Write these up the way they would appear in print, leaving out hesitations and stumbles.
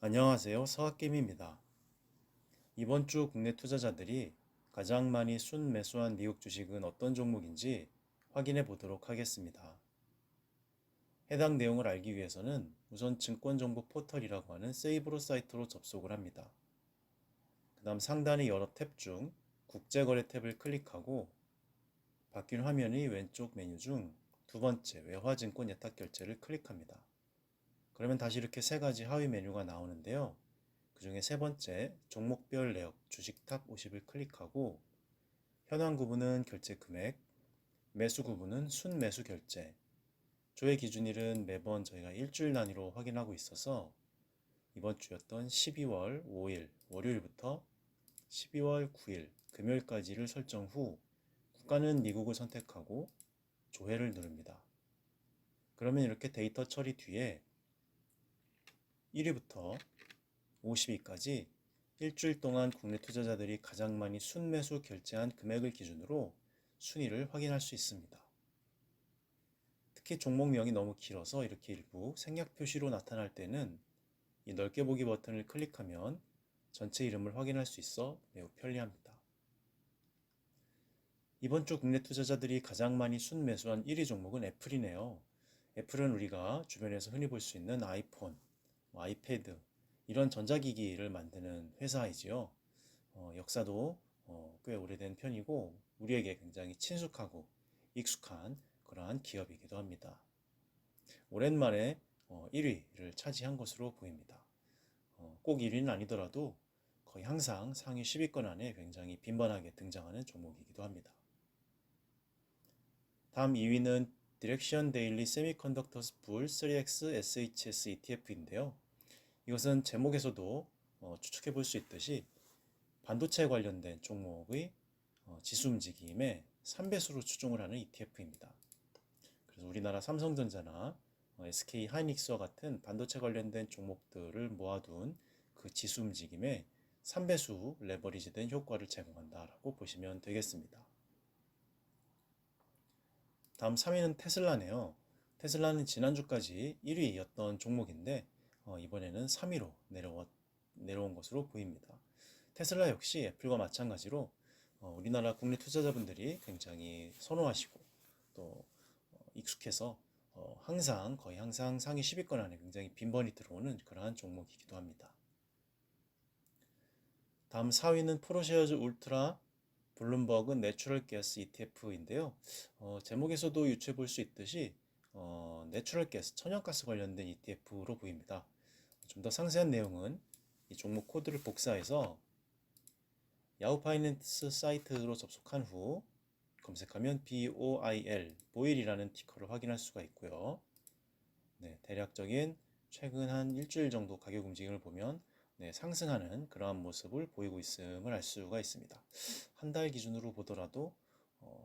안녕하세요. 서학김입니다. 이번 주 국내 투자자들이 가장 많이 순매수한 미국 주식은 어떤 종목인지 확인해 보도록 하겠습니다. 해당 내용을 알기 위해서는 우선 증권정보 포털이라고 하는 세이브로 사이트로 접속을 합니다. 그 다음 상단의 여러 탭 중 국제거래 탭을 클릭하고 바뀐 화면의 왼쪽 메뉴 중 두 번째 외화증권 예탁결제를 클릭합니다. 그러면 다시 이렇게 세 가지 하위 메뉴가 나오는데요. 그 중에 세 번째 종목별 내역 주식 탑 50을 클릭하고 현황 구분은 결제 금액, 매수 구분은 순매수 결제, 조회 기준일은 매번 저희가 일주일 단위로 확인하고 있어서 이번 주였던 12월 5일 월요일부터 12월 9일 금요일까지를 설정 후 국가는 미국을 선택하고 조회를 누릅니다. 그러면 이렇게 데이터 처리 뒤에 1위부터 50위까지 일주일 동안 국내 투자자들이 가장 많이 순매수 결제한 금액을 기준으로 순위를 확인할 수 있습니다. 특히 종목명이 너무 길어서 이렇게 일부 생략 표시로 나타날 때는 이 넓게 보기 버튼을 클릭하면 전체 이름을 확인할 수 있어 매우 편리합니다. 이번 주 국내 투자자들이 가장 많이 순매수한 1위 종목은 애플이네요. 애플은 우리가 주변에서 흔히 볼 수 있는 아이폰, 아이패드 이런 전자기기를 만드는 회사이지요. 역사도 꽤 오래된 편이고 우리에게 굉장히 친숙하고 익숙한 그러한 기업이기도 합니다. 오랜만에 1위를 차지한 것으로 보입니다. 꼭 1위는 아니더라도 거의 항상 상위 10위권 안에 굉장히 빈번하게 등장하는 종목이기도 합니다. 다음 2위는 디렉션 데일리 세미컨덕터스 불 3X SHS ETF인데요. 이것은 제목에서도 추측해 볼 수 있듯이 반도체 관련된 종목의 지수 움직임에 3배수로 추종을 하는 ETF입니다. 그래서 우리나라 삼성전자나 SK 하이닉스와 같은 반도체 관련된 종목들을 모아둔 그 지수 움직임에 3배수 레버리지된 효과를 제공한다라고 보시면 되겠습니다. 다음 3위는 테슬라네요. 테슬라는 지난주까지 1위였던 종목인데 이번에는 3위로 내려온 것으로 보입니다. 테슬라 역시 애플과 마찬가지로 우리나라 국내 투자자분들이 굉장히 선호하시고 또 익숙해서 거의 항상 상위 10위권 안에 굉장히 빈번히 들어오는 그러한 종목이기도 합니다. 다음 4위는 프로쉐어즈 울트라 블룸버그 내추럴 가스 ETF인데요. 제목에서도 유추해 볼 수 있듯이 내추럴 가스, 천연가스 관련된 ETF로 보입니다. 좀 더 상세한 내용은 이 종목 코드를 복사해서 야후 파이낸스 사이트로 접속한 후 검색하면 BOIL, 보일이라는 티커를 확인할 수가 있고요. 네, 대략적인 최근 한 일주일 정도 가격 움직임을 보면 네, 상승하는 그러한 모습을 보이고 있음을 알 수가 있습니다. 한 달 기준으로 보더라도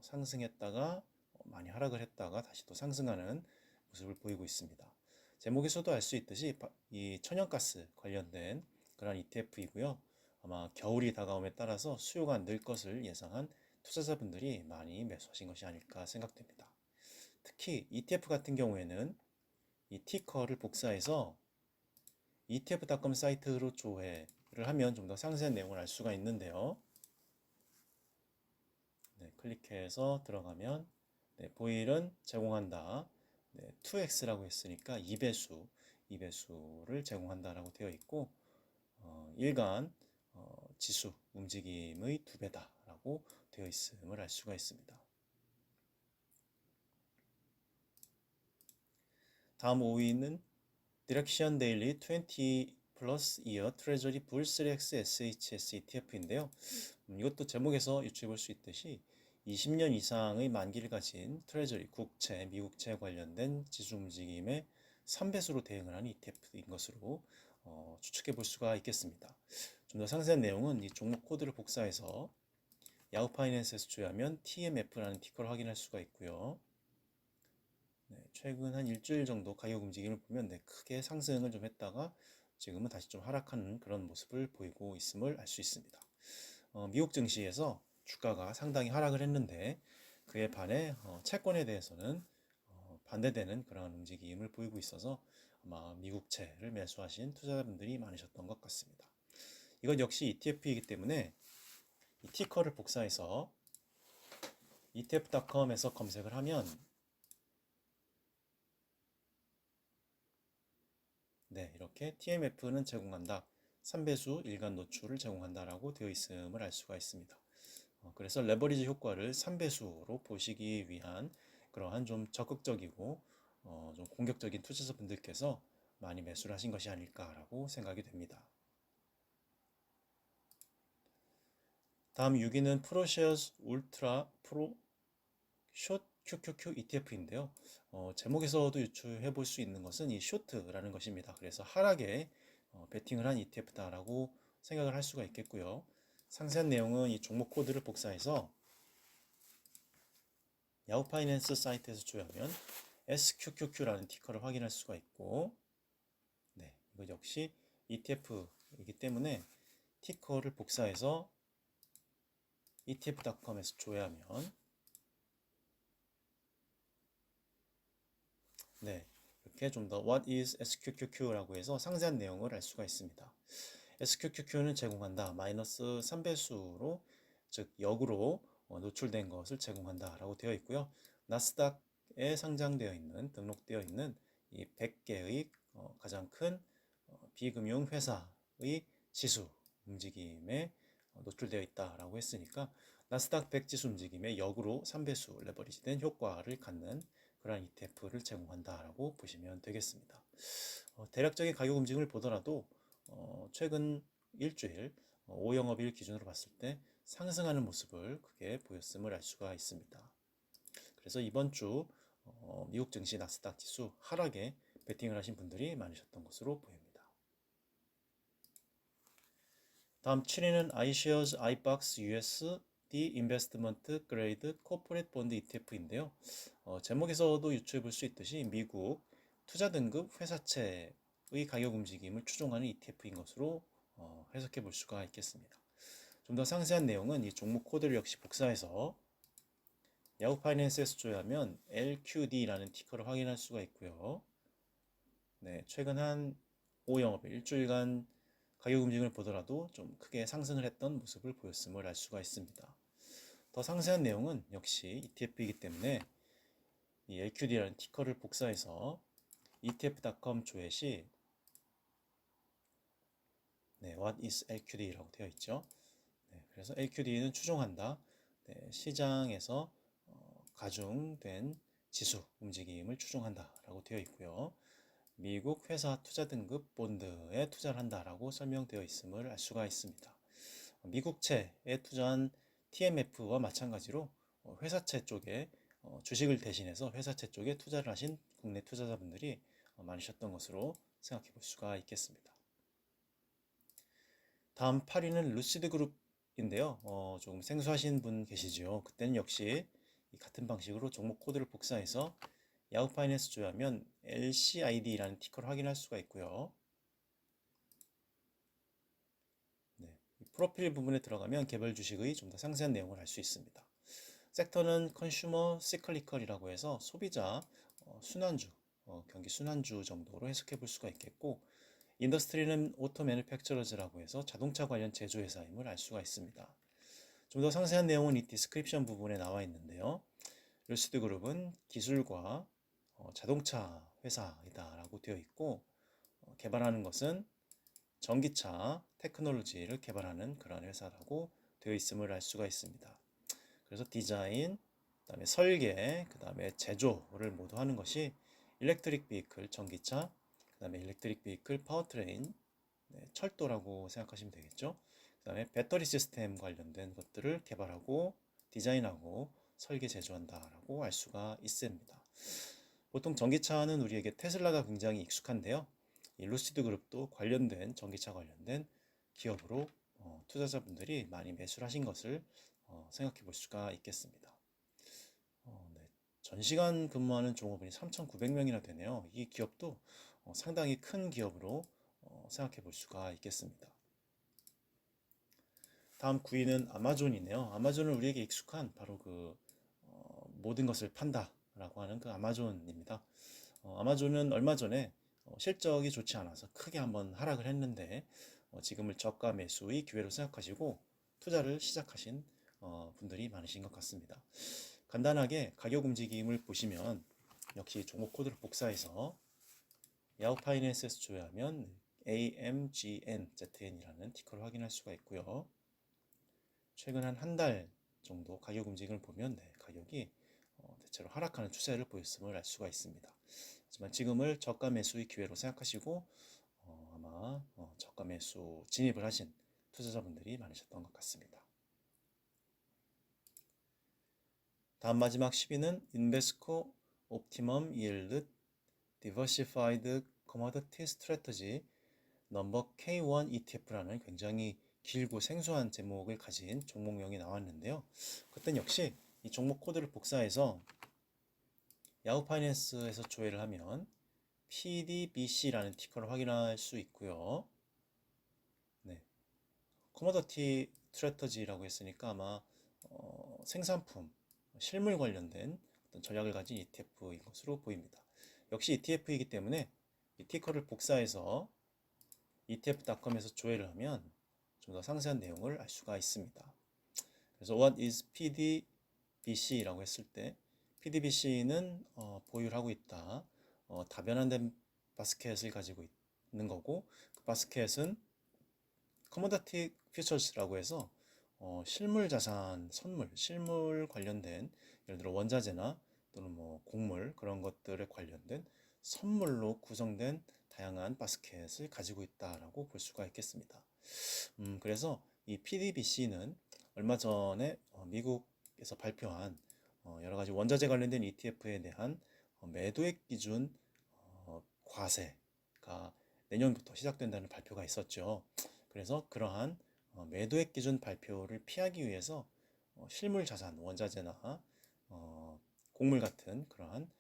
상승했다가 많이 하락을 했다가 다시 또 상승하는 모습을 보이고 있습니다. 제목에서도 알 수 있듯이 이 천연가스 관련된 그러한 ETF이고요. 아마 겨울이 다가옴에 따라서 수요가 늘 것을 예상한 투자자분들이 많이 매수하신 것이 아닐까 생각됩니다. 특히 ETF 같은 경우에는 이 티커를 복사해서 etf.com 사이트로 조회를 하면 좀 더 상세한 내용을 알 수가 있는데요. 네, 클릭해서 들어가면 네, 보일은 제공한다. 네, 2x라고 했으니까 2배수를 제공한다라고 되어 있고 일간 지수 움직임의 2배다라고 되어 있음을 알 수가 있습니다. 다음 5위는 디렉션 데일리 20 플러스 이어 트레저리 불 3X SHS ETF인데요. 이것도 제목에서 유추해 볼 수 있듯이 20년 이상의 만기를 가진 트레저리 국채, 미국채 관련된 지수 움직임에 3배수로 대응을 하는 ETF인 것으로 추측해 볼 수가 있겠습니다. 좀 더 상세한 내용은 이 종목 코드를 복사해서 야후 파이낸스에서 조회하면 TMF라는 티커를 확인할 수가 있고요. 네, 최근 한 일주일 정도 가격 움직임을 보면 네, 크게 상승을 좀 했다가 지금은 다시 좀 하락하는 그런 모습을 보이고 있음을 알 수 있습니다. 미국 증시에서 주가가 상당히 하락을 했는데 그에 반해 채권에 대해서는 반대되는 그런 움직임을 보이고 있어서 아마 미국채를 매수하신 투자자분들이 많으셨던 것 같습니다. 이건 역시 ETF이기 때문에 이 티커를 복사해서 etf.com에서 검색을 하면 네, 이렇게 TMF는 제공한다. 3배수 일간 노출을 제공한다라고 되어 있음을 알 수가 있습니다. 그래서 레버리지 효과를 3배수로 보시기 위한 그러한 좀 적극적이고 좀 공격적인 투자자분들께서 많이 매수를 하신 것이 아닐까라고 생각이 됩니다. 다음 6위는 프로쉐어스 울트라 프로 숏 QQQ ETF인데요. 제목에서도 유추해 볼 수 있는 것은 이 쇼트라는 것입니다. 그래서 하락에 베팅을 한 ETF다라고 생각을 할 수가 있겠고요. 상세한 내용은 이 종목 코드를 복사해서 야후 파이낸스 사이트에서 조회하면 SQQQ라는 티커를 확인할 수가 있고, 네, 이거 역시 ETF이기 때문에 티커를 복사해서 etf.com에서 조회하면 네, 이렇게 좀 더 What is SQQQ라고 해서 상세한 내용을 알 수가 있습니다. SQQQ는 제공한다. 마이너스 3배수로 즉 역으로 노출된 것을 제공한다라고 되어 있고요. 나스닥에 상장되어 있는 등록되어 있는 이 100개의 가장 큰 비금융 회사의 지수 움직임에 노출되어 있다라고 했으니까 나스닥 100 지수 움직임에 역으로 3배수 레버리지된 효과를 갖는 그러한 ETF를 제공한다라고 보시면 되겠습니다. 대략적인 가격 움직임을 보더라도 최근 일주일 5영업일 기준으로 봤을 때 상승하는 모습을 크게 보였음을 알 수가 있습니다. 그래서 이번 주 미국 증시 나스닥 지수 하락에 베팅을 하신 분들이 많으셨던 것으로 보입니다. 다음 7위는 iShares iBox USD Investment Grade Corporate Bond ETF인데요. 제목에서도 유추해 볼 수 있듯이 미국 투자 등급 회사채의 가격 움직임을 추종하는 ETF인 것으로 해석해 볼 수가 있겠습니다. 좀 더 상세한 내용은 이 종목 코드를 역시 복사해서 야후 파이낸스에서 조회하면 LQD라는 티커를 확인할 수가 있고요. 네, 최근 한 5영업일 일주일간 가격 움직임을 보더라도 좀 크게 상승을 했던 모습을 보였음을 알 수가 있습니다. 더 상세한 내용은 역시 ETF이기 때문에 이 LQD라는 티커를 복사해서 etf.com 조회 시 네, What is LQD라고 되어 있죠. 네, 그래서 LQD는 추종한다. 네, 시장에서 가중된 지수 움직임을 추종한다라고 되어 있고요. 미국 회사 투자 등급 본드에 투자를 한다라고 설명되어 있음을 알 수가 있습니다. 미국채에 투자한 TMF와 마찬가지로 회사채 쪽에 주식을 대신해서 회사채 쪽에 투자를 하신 국내 투자자분들이 많으셨던 것으로 생각해 볼 수가 있겠습니다. 다음 8위는 루시드 그룹인데요. 조금 생소하신 분 계시죠? 그때는 역시 같은 방식으로 종목 코드를 복사해서 야후 파이낸스 조회하면 LCID라는 티커를 확인할 수가 있고요. 네, 프로필 부분에 들어가면 개별 주식의 좀 더 상세한 내용을 알 수 있습니다. 섹터는 컨슈머 시클리컬이라고 해서 소비자 순환주, 경기 순환주 정도로 해석해 볼 수가 있겠고, 인더스트리는 오토 매니팩처러즈라고 해서 자동차 관련 제조회사임을 알 수가 있습니다. 좀 더 상세한 내용은 이 디스크립션 부분에 나와 있는데요. 루시드 그룹은 기술과 자동차 회사이다라고 되어 있고, 개발하는 것은 전기차 테크놀로지를 개발하는 그런 회사라고 되어 있음을 알 수가 있습니다. 그래서 디자인, 그다음에 설계, 그다음에 제조를 모두 하는 것이 일렉트릭 비클 전기차, 그다음에 일렉트릭 비클 파워트레인, 네, 철도라고 생각하시면 되겠죠. 그다음에 배터리 시스템 관련된 것들을 개발하고 디자인하고 설계 제조한다라고 알 수가 있습니다. 보통 전기차는 우리에게 테슬라가 굉장히 익숙한데요. 이 루시드 그룹도 관련된 전기차 관련된 기업으로 투자자분들이 많이 매수를 하신 것을 생각해 볼 수가 있겠습니다. 네. 전시간 근무하는 종업원이 3,900명이나 되네요. 이 기업도 상당히 큰 기업으로 생각해 볼 수가 있겠습니다. 다음 9위는 아마존이네요. 아마존은 우리에게 익숙한 바로 그 모든 것을 판다라고 하는 그 아마존입니다. 아마존은 얼마 전에 실적이 좋지 않아서 크게 한번 하락을 했는데 지금을 저가 매수의 기회로 생각하시고 투자를 시작하신 분들이 많으신 것 같습니다. 간단하게 가격 움직임을 보시면 역시 종목 코드를 복사해서 야후파이낸스에서 조회하면 AMGNZN이라는 티커를 확인할 수가 있고요. 최근 한 달 정도 가격 움직임을 보면 가격이 대체로 하락하는 추세를 보였음을 알 수가 있습니다. 하지만 지금을 저가 매수의 기회로 생각하시고 아마 저가 매수 진입을 하신 투자자분들이 많으셨던 것 같습니다. 다음 마지막 10위는 인베스코 옵티멈 yield diversified commodity strategy 넘버 K1 ETF라는 굉장히 길고 생소한 제목을 가진 종목명이 나왔는데요. 그땐 역시 이 종목 코드를 복사해서 야후 파이낸스에서 조회를 하면 PDBC라는 티커를 확인할 수 있고요. 네, 커머더티 스트래터지라고 했으니까 아마 생산품, 실물 관련된 어떤 전략을 가진 ETF인 것으로 보입니다. 역시 ETF이기 때문에 이 티커를 복사해서 ETF.com에서 조회를 하면 좀 더 상세한 내용을 알 수가 있습니다. 그래서 What is PDBC라고 했을 때 PDBC는 보유를 하고 있다. 다변화된 바스켓을 가지고 있는 거고 그 바스켓은 커머더티 퓨처스라고 해서 실물 자산, 선물, 실물 관련된 예를 들어 원자재나 또는 뭐 곡물 그런 것들에 관련된 선물로 구성된 다양한 바스켓을 가지고 있다라고 볼 수가 있겠습니다. 그래서 이 PDBC는 얼마 전에 미국에서 발표한 여러 가지 원자재 관련된 ETF에 대한 매도액 기준 과세가 내년부터 시작된다는 발표가 있었죠. 그래서 그러한 매도액 기준 발표를 피하기 위해서 실물 자산, 원자재나 곡물 같은 그러한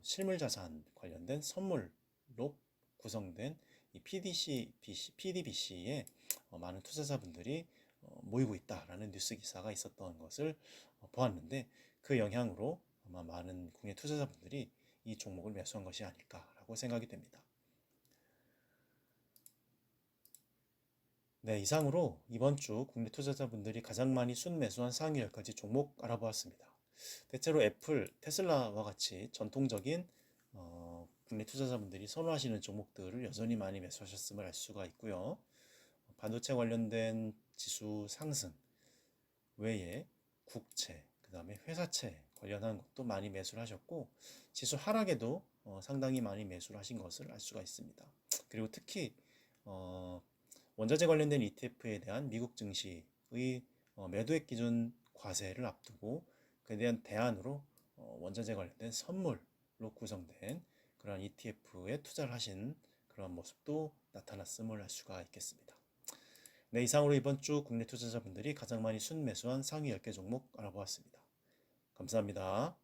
실물 자산 관련된 선물로 구성된 이 PDBC에 많은 투자자분들이 모이고 있다라는 뉴스 기사가 있었던 것을 보았는데 그 영향으로 아마 많은 국내 투자자분들이 이 종목을 매수한 것이 아닐까라고 생각이 됩니다. 네, 이상으로 이번 주 국내 투자자분들이 가장 많이 순매수한 상위 10가지 종목 알아보았습니다. 대체로 애플, 테슬라와 같이 전통적인 국내 투자자분들이 선호하시는 종목들을 여전히 많이 매수하셨음을 알 수가 있고요. 반도체 관련된 지수 상승 외에 국채, 그 다음에 회사채 관련한 것도 많이 매수를 하셨고 지수 하락에도 상당히 많이 매수를 하신 것을 알 수가 있습니다. 그리고 특히 원자재 관련된 ETF에 대한 미국 증시의 매도액 기준 과세를 앞두고 그에 대한 대안으로 원자재 관련된 선물로 구성된 그러한 ETF에 투자를 하신 그런 모습도 나타났음을 알 수가 있겠습니다. 네, 이상으로 이번 주 국내 투자자분들이 가장 많이 순매수한 상위 10개 종목 알아보았습니다. 감사합니다.